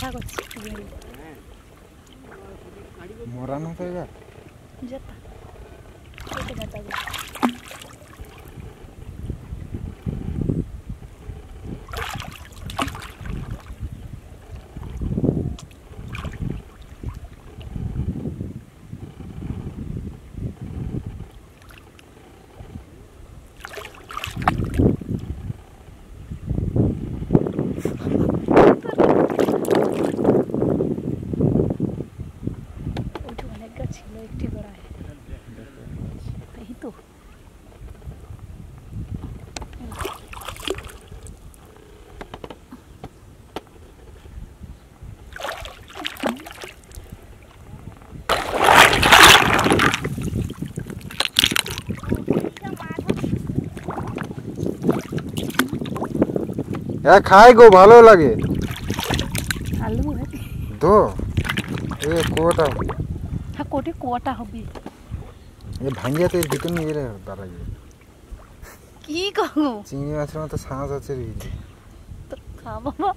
अच्छा कुछ मोरा न तो यार जता तो बता दो খাই গো ভালো লাগে আলু দো এ কোটা হ্যাঁ কোটি কোটা হবে এ ভাঙিয়া তো এর ভিতর নিয়ে রে দাঁড়াই কি কহু চিংড়ি মাছের মতো সাঁজ আছে রে তো খা বাবা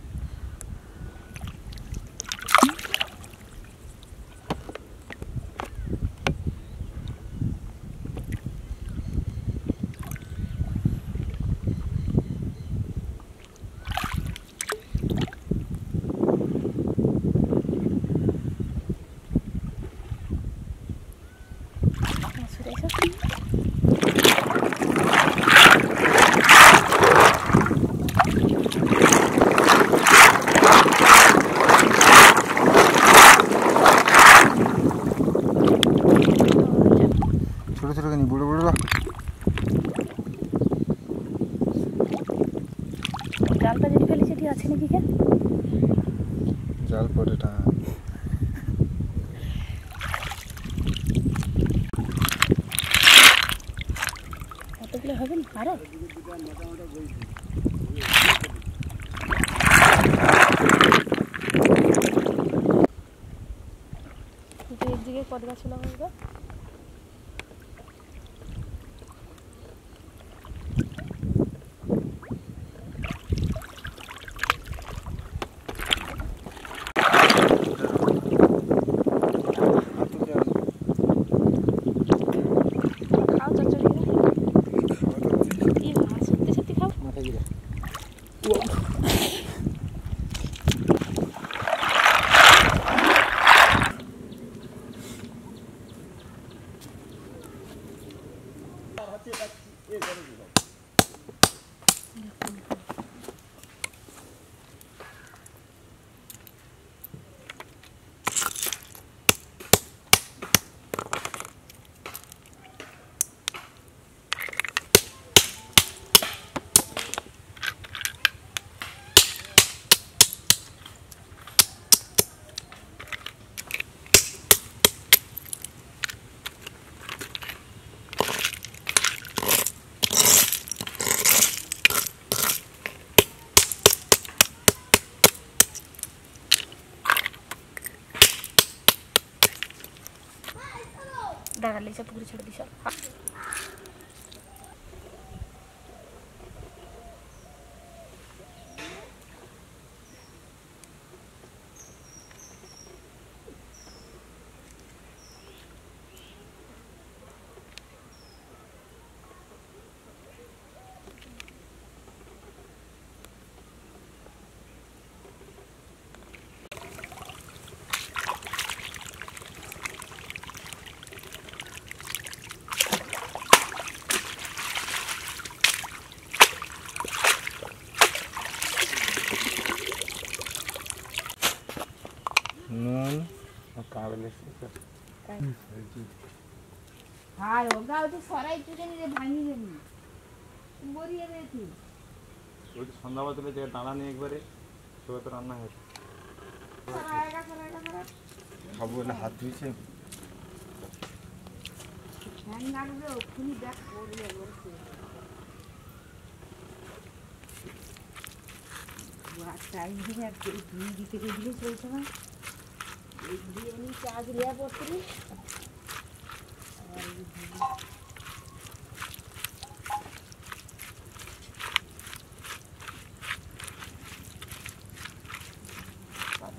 জালটা যদি ফেলি সেটি আছে নাকি কে জাল পড়েটা কতগুলো হবে না আরে একদিকে কত গাছ লাগাবো दादा ले जा पूरी छोड़ दी सब নুন কাবলে হাই ওগা ওই সরাই তুলে নিয়ে ভাঙি দেনি মরিয়ে দিয়েছি ওই সন্ধ্যা বাতলে যে ডালা নিয়ে একবারে সবে তো রান্না হয়েছে খাবো না হাত ধুইছে হ্যাং লাগবে ওখানে দেখ পড়লে বলছে ওয়া টাইম দিয়ে আর দুই দিকে দিলে চলছে না এই বিরিয়ানি চার্জ লিয়া পড়ছি আর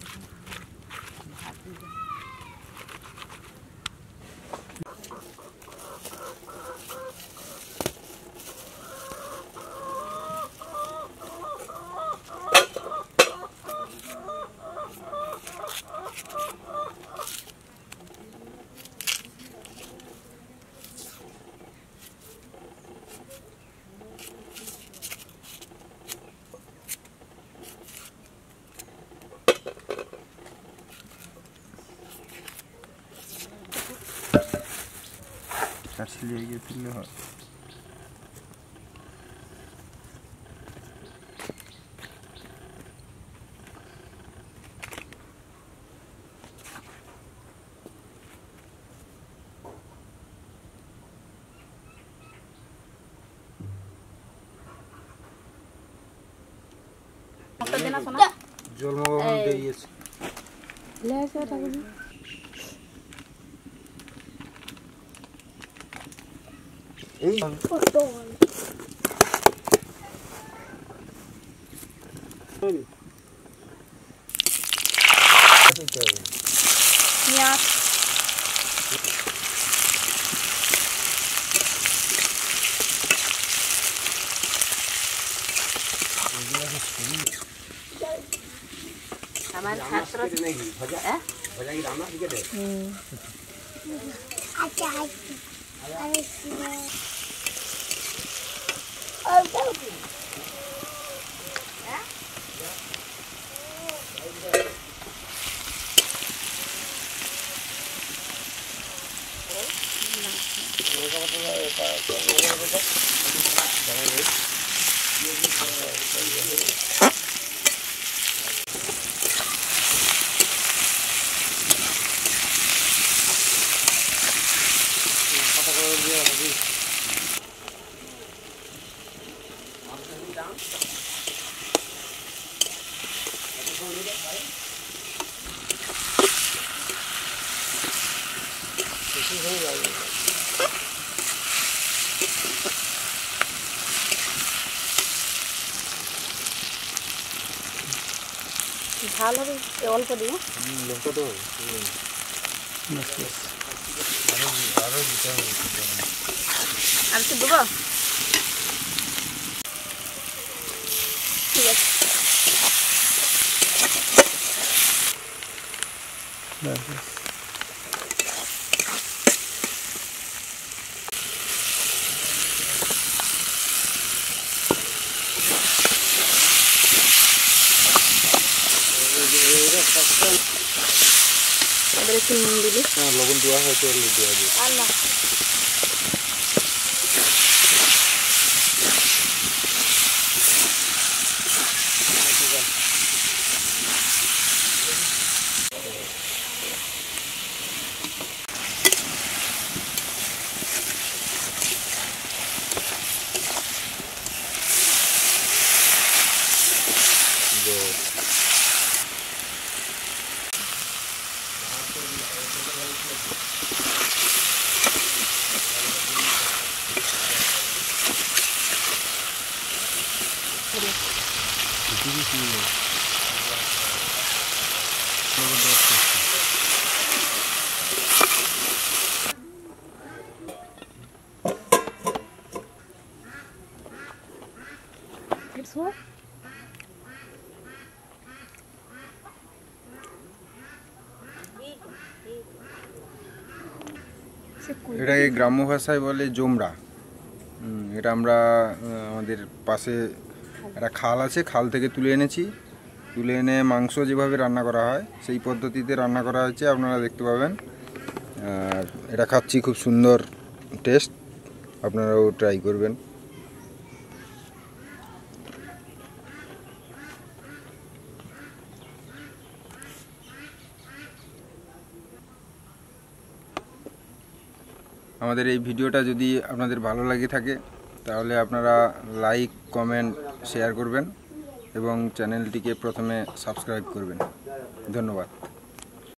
কাটছিলি গিয়ে তুললে হয়। জল মগানো দিয়েছে লেসা টাকা এই ফটো পেঁয়াজ আমার ছাত্র নাকি ভাজা ভাজা কি রান্না ঠিক আছে আচ্ছা ঝাল হবে অল্প দিয়ে লঙ্কা তো আরো দিতে হবে আর একটু দেবো ঠিক আছে এবারে একটু নুন দিবি লবণ দেওয়া হয়তো দেওয়া যায় আর না It's what? এটাকে গ্রাম্য ভাষায় বলে জোমরা। এটা আমরা আমাদের পাশে একটা খাল আছে, খাল থেকে তুলে এনেছি। তুলে এনে মাংস যেভাবে রান্না করা হয় সেই পদ্ধতিতে রান্না করা হয়েছে, আপনারা দেখতে পাবেন। আর এটা খাচ্ছি, খুব সুন্দর টেস্ট, আপনারাও ট্রাই করবেন। আমাদের এই ভিডিওটা যদি আপনাদের ভালো লাগে থাকে তাহলে আপনারা লাইক, কমেন্ট, শেয়ার করবেন এবং চ্যানেলটিকে প্রথমে সাবস্ক্রাইব করবেন। ধন্যবাদ।